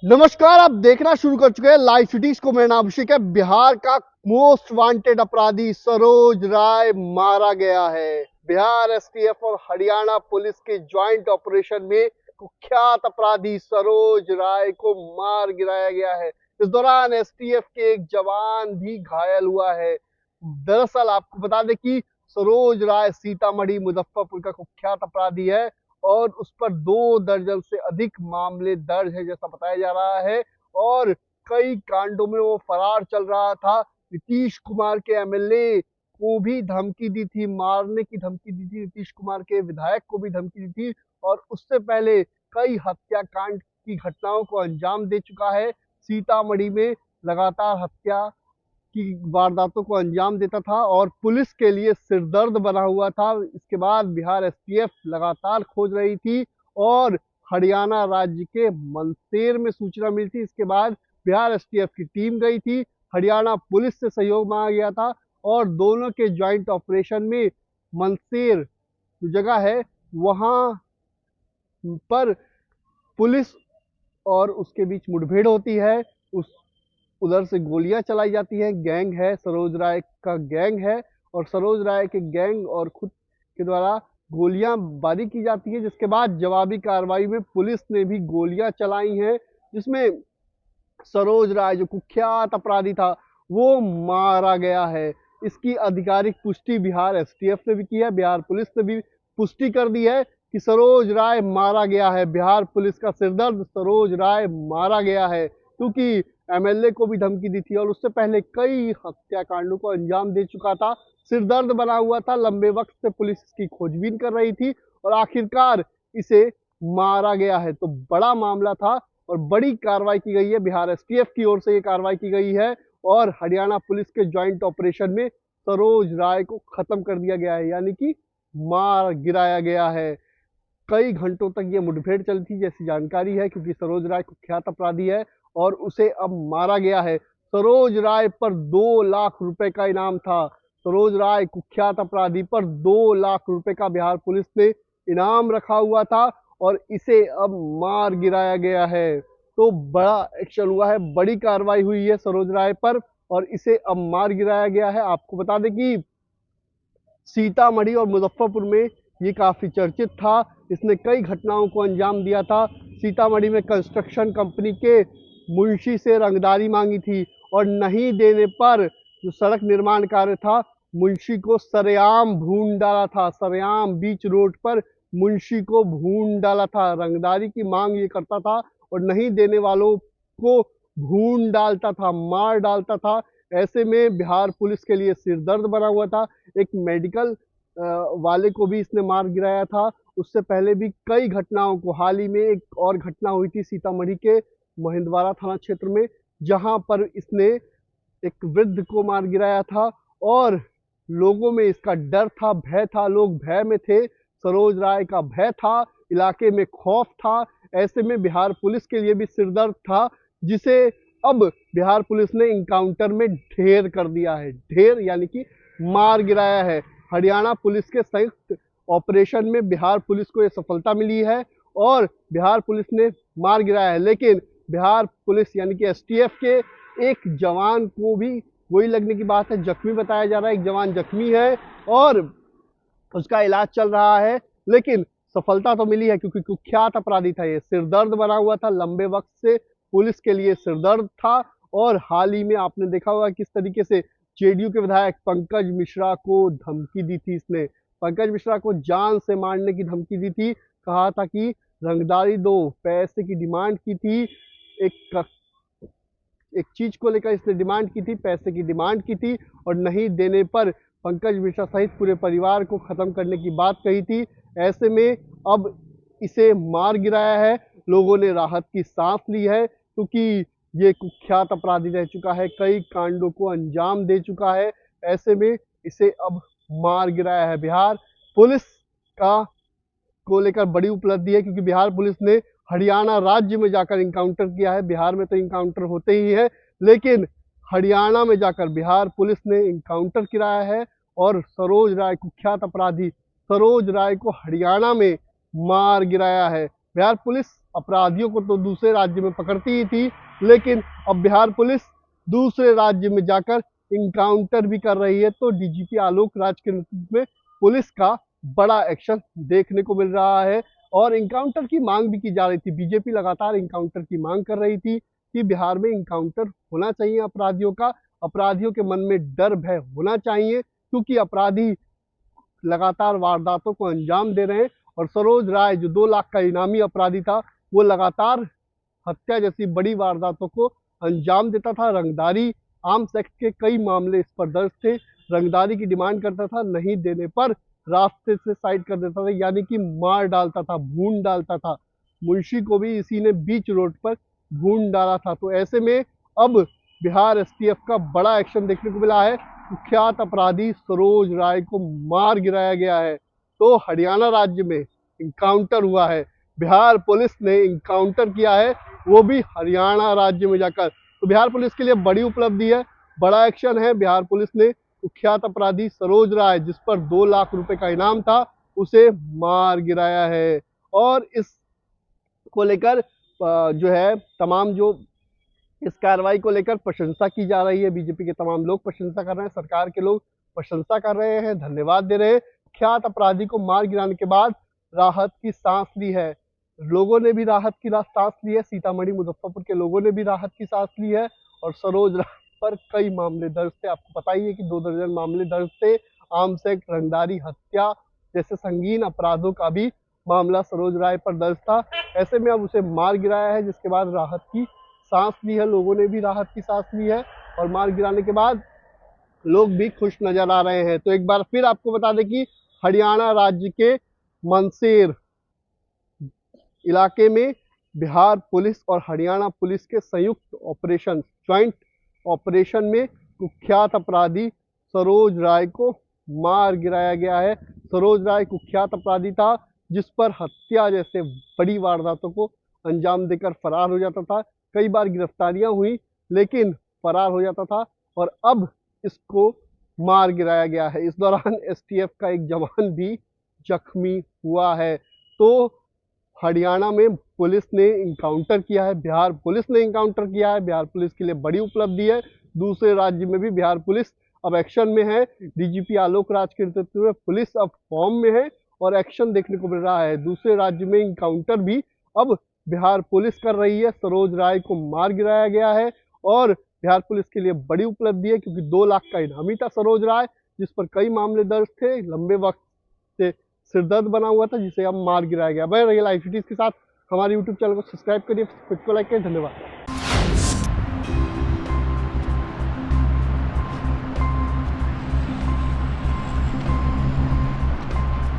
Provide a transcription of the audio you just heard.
नमस्कार, आप देखना शुरू कर चुके हैं लाइव सिटीज को। मेरा नाम अभिषेक है। बिहार का मोस्ट वांटेड अपराधी सरोज राय मारा गया है। बिहार एसटीएफ और हरियाणा पुलिस के ज्वाइंट ऑपरेशन में कुख्यात अपराधी सरोज राय को मार गिराया गया है। इस दौरान एसटीएफ के एक जवान भी घायल हुआ है। दरअसल आपको बता दें कि सरोज राय सीतामढ़ी मुजफ्फरपुर का कुख्यात अपराधी है और उस पर 2 दर्जन से अधिक मामले दर्ज है जैसा बताया जा रहा है। और कई कांडों में वो फरार चल रहा था। नीतीश कुमार के एमएलए को भी धमकी दी थी, मारने की धमकी दी थी। नीतीश कुमार के विधायक को भी धमकी दी थी और उससे पहले कई हत्याकांड की घटनाओं को अंजाम दे चुका है। सीतामढ़ी में लगातार हत्या की वारदातों को अंजाम देता था और पुलिस के लिए सिरदर्द बना हुआ था। इसके बाद बिहार एसटीएफ लगातार खोज रही थी और हरियाणा राज्य के मंसेर में सूचना मिली थी। इसके बाद बिहार एसटीएफ की टीम गई थी, हरियाणा पुलिस से सहयोग मांगा गया था और दोनों के ज्वाइंट ऑपरेशन में मंसेर जो जगह है वहां पर पुलिस और उसके बीच मुठभेड़ होती है। उधर से गोलियां चलाई जाती हैं। गैंग है, सरोज राय का गैंग है और सरोज राय के गैंग और खुद के द्वारा गोलियां बारी की जाती है, जिसके बाद जवाबी कार्रवाई में पुलिस ने भी गोलियां चलाई हैं, जिसमें सरोज राय जो कुख्यात अपराधी था वो मारा गया है। इसकी आधिकारिक पुष्टि बिहार एसटीएफ ने भी की है। बिहार पुलिस ने भी पुष्टि कर दी है कि सरोज राय मारा गया है। बिहार पुलिस का सिरदर्द सरोज राय मारा गया है, क्योंकि एमएलए को भी धमकी दी थी और उससे पहले कई हत्याकांडों को अंजाम दे चुका था। सिरदर्द बना हुआ था, लंबे वक्त से पुलिस इसकी खोजबीन कर रही थी और आखिरकार इसे मारा गया है। तो बड़ा मामला था और बड़ी कार्रवाई की गई है। बिहार एसटीएफ की ओर से ये कार्रवाई की गई है और हरियाणा पुलिस के ज्वाइंट ऑपरेशन में सरोज राय को खत्म कर दिया गया है, यानी कि मार गिराया गया है। कई घंटों तक ये मुठभेड़ चली थी जैसी जानकारी है, क्योंकि सरोज राय कुख्यात अपराधी है और उसे अब मारा गया है। सरोज राय पर 2 लाख रुपए का इनाम था। सरोज राय कुख्यात अपराधी पर 2 लाख रुपए का बिहार पुलिस ने इनाम रखा हुआ था और इसे अब मार गिराया गया है। तो बड़ा एक्शन हुआ है, बड़ी कार्रवाई हुई है सरोज राय पर और इसे अब मार गिराया गया है। आपको बता दें कि सीतामढ़ी और मुजफ्फरपुर में ये काफी चर्चित था। इसने कई घटनाओं को अंजाम दिया था। सीतामढ़ी में कंस्ट्रक्शन कंपनी के मुंशी से रंगदारी मांगी थी और नहीं देने पर जो सड़क निर्माण कार्य था, मुंशी को सरेआम भून डाला था। सरेआम बीच रोड पर मुंशी को भून डाला था। रंगदारी की मांग ये करता था और नहीं देने वालों को भून डालता था, मार डालता था। ऐसे में बिहार पुलिस के लिए सिरदर्द बना हुआ था। एक मेडिकल वाले को भी इसने मार गिराया था। उससे पहले भी कई घटनाओं को, हाल ही में एक और घटना हुई थी सीतामढ़ी के महिंदवाड़ा थाना क्षेत्र में, जहां पर इसने एक वृद्ध को मार गिराया था और लोगों में इसका डर था, भय था, लोग भय में थे। सरोज राय का भय था, इलाके में खौफ था। ऐसे में बिहार पुलिस के लिए भी सिरदर्द था, जिसे अब बिहार पुलिस ने इनकाउंटर में ढेर कर दिया है। ढेर यानी कि मार गिराया है। हरियाणा पुलिस के संयुक्त ऑपरेशन में बिहार पुलिस को यह सफलता मिली है और बिहार पुलिस ने मार गिराया है। लेकिन बिहार पुलिस यानी कि एसटीएफ के एक जवान को भी गोली लगने की बात है, जख्मी बताया जा रहा है। एक जवान जख्मी है और उसका इलाज चल रहा है, लेकिन सफलता तो मिली है क्योंकि कुख्यात अपराधी था। ये सिरदर्द बना हुआ था, लंबे वक्त से पुलिस के लिए सिरदर्द था। और हाल ही में आपने देखा होगा किस तरीके से जेडीयू के विधायक पंकज मिश्रा को धमकी दी थी इसने। पंकज मिश्रा को जान से मारने की धमकी दी थी। कहा था कि रंगदारी दो, पैसे की डिमांड की थी। एक चीज को लेकर इसने डिमांड की थी, पैसे की डिमांड की थी और नहीं देने पर पंकज मिश्रा सहित पूरे परिवार को खत्म करने की बात कही थी। ऐसे में अब इसे मार गिराया है। लोगों ने राहत की सांस ली है, क्योंकि ये कुख्यात अपराधी रह चुका है, कई कांडों को अंजाम दे चुका है। ऐसे में इसे अब मार गिराया है। बिहार पुलिस का को लेकर बड़ी उपलब्धि है, क्योंकि बिहार पुलिस ने हरियाणा राज्य में जाकर इनकाउंटर किया है। बिहार में तो इनकाउंटर होते ही है, लेकिन हरियाणा में जाकर बिहार पुलिस ने इनकाउंटर कराया है और सरोज राय, कुख्यात अपराधी सरोज राय को हरियाणा में मार गिराया है। बिहार पुलिस अपराधियों को तो दूसरे राज्य में पकड़ती ही थी, लेकिन अब बिहार पुलिस दूसरे राज्य में जाकर इनकाउंटर भी कर रही है। तो डीजीपी आलोक राज के नेतृत्व में पुलिस का बड़ा एक्शन देखने को मिल रहा है और इनकाउंटर की मांग भी की जा रही थी। बीजेपी लगातार इनकाउंटर की मांग कर रही थी कि बिहार में इनकाउंटर होना चाहिए अपराधियों का, अपराधियों के मन में डर भय होना चाहिए, क्योंकि अपराधी लगातार वारदातों को अंजाम दे रहे हैं। और सरोज राय जो 2 लाख का इनामी अपराधी था, वो लगातार हत्या जैसी बड़ी वारदातों को अंजाम देता था। रंगदारी आर्म्स एक्ट के कई मामले इस पर दर्ज थे। रंगदारी की डिमांड करता था, नहीं देने पर रास्ते से साइड कर देता था, यानी कि मार डालता था, भून डालता था। मुंशी को भी इसी ने बीच रोड पर भून डाला था। तो ऐसे में अब बिहार एसटीएफ का बड़ा एक्शन देखने को मिला है। कुख्यात अपराधी सरोज राय को मार गिराया गया है। तो हरियाणा राज्य में इनकाउंटर हुआ है, बिहार पुलिस ने इनकाउंटर किया है, वो भी हरियाणा राज्य में जाकर। तो बिहार पुलिस के लिए बड़ी उपलब्धि है, बड़ा एक्शन है। बिहार पुलिस ने कुख्यात अपराधी सरोज राय, जिस पर 2 लाख रुपए का इनाम था, उसे मार गिराया है। और इसको लेकर जो है तमाम जो इस कार्रवाई को लेकर प्रशंसा की जा रही है। बीजेपी के तमाम लोग प्रशंसा कर रहे हैं, सरकार के लोग प्रशंसा कर रहे हैं, धन्यवाद दे रहे हैं। कुख्यात अपराधी को मार गिराने के बाद राहत की सांस ली है। लोगों ने भी राहत की सांस ली है। सीतामढ़ी मुजफ्फरपुर के लोगों ने भी राहत की सांस ली है। और सरोज राय पर कई मामले दर्ज थे, आपको पता ही है कि 2 दर्जन मामले दर्ज थे। आर्म्स एक्ट, रंगदारी, हत्या जैसे संगीन अपराधों का भी मामला सरोज राय पर दर्ज था। ऐसे में अब उसे मार गिराया है, जिसके बाद राहत की सांस ली है, लोगों ने भी राहत की सांस ली है। और मार गिराने के बाद लोग भी खुश नजर आ रहे हैं। तो एक बार फिर आपको बता दें कि हरियाणा राज्य के मनसेर इलाके में बिहार पुलिस और हरियाणा पुलिस के संयुक्त ऑपरेशन, ज्वाइंट ऑपरेशन में कुख्यात अपराधी सरोज राय को मार गिराया गया है। सरोज राय कुख्यात अपराधी था, जिस पर हत्या जैसे बड़ी वारदातों को अंजाम देकर फरार हो जाता था। कई बार गिरफ्तारियां हुई, लेकिन फरार हो जाता था। और अब इसको मार गिराया गया है। इस दौरान एसटीएफ का एक जवान भी जख्मी हुआ है। तो हरियाणा में पुलिस ने इनकाउंटर किया है, बिहार पुलिस ने इनकाउंटर किया है। बिहार पुलिस के लिए बड़ी उपलब्धि है। दूसरे राज्य में भी बिहार पुलिस अब एक्शन में है। डीजीपी आलोक राज के नेतृत्व में पुलिस अब फॉर्म में है और एक्शन देखने को मिल रहा है। दूसरे राज्य में इनकाउंटर भी अब बिहार पुलिस कर रही है। सरोज राय को मार गिराया गया है और बिहार पुलिस के लिए बड़ी उपलब्धि है, क्योंकि 2 लाख का इनामी था सरोज राय, जिस पर कई मामले दर्ज थे, लंबे वक्त से सिरदर्द बना हुआ था, जिसे अब मार गिराया गया। बने रहिए लाइव सिटीज के साथ। हमारे यूट्यूब चैनल को सब्सक्राइब करिए, वीडियो को लाइक करिए। धन्यवाद।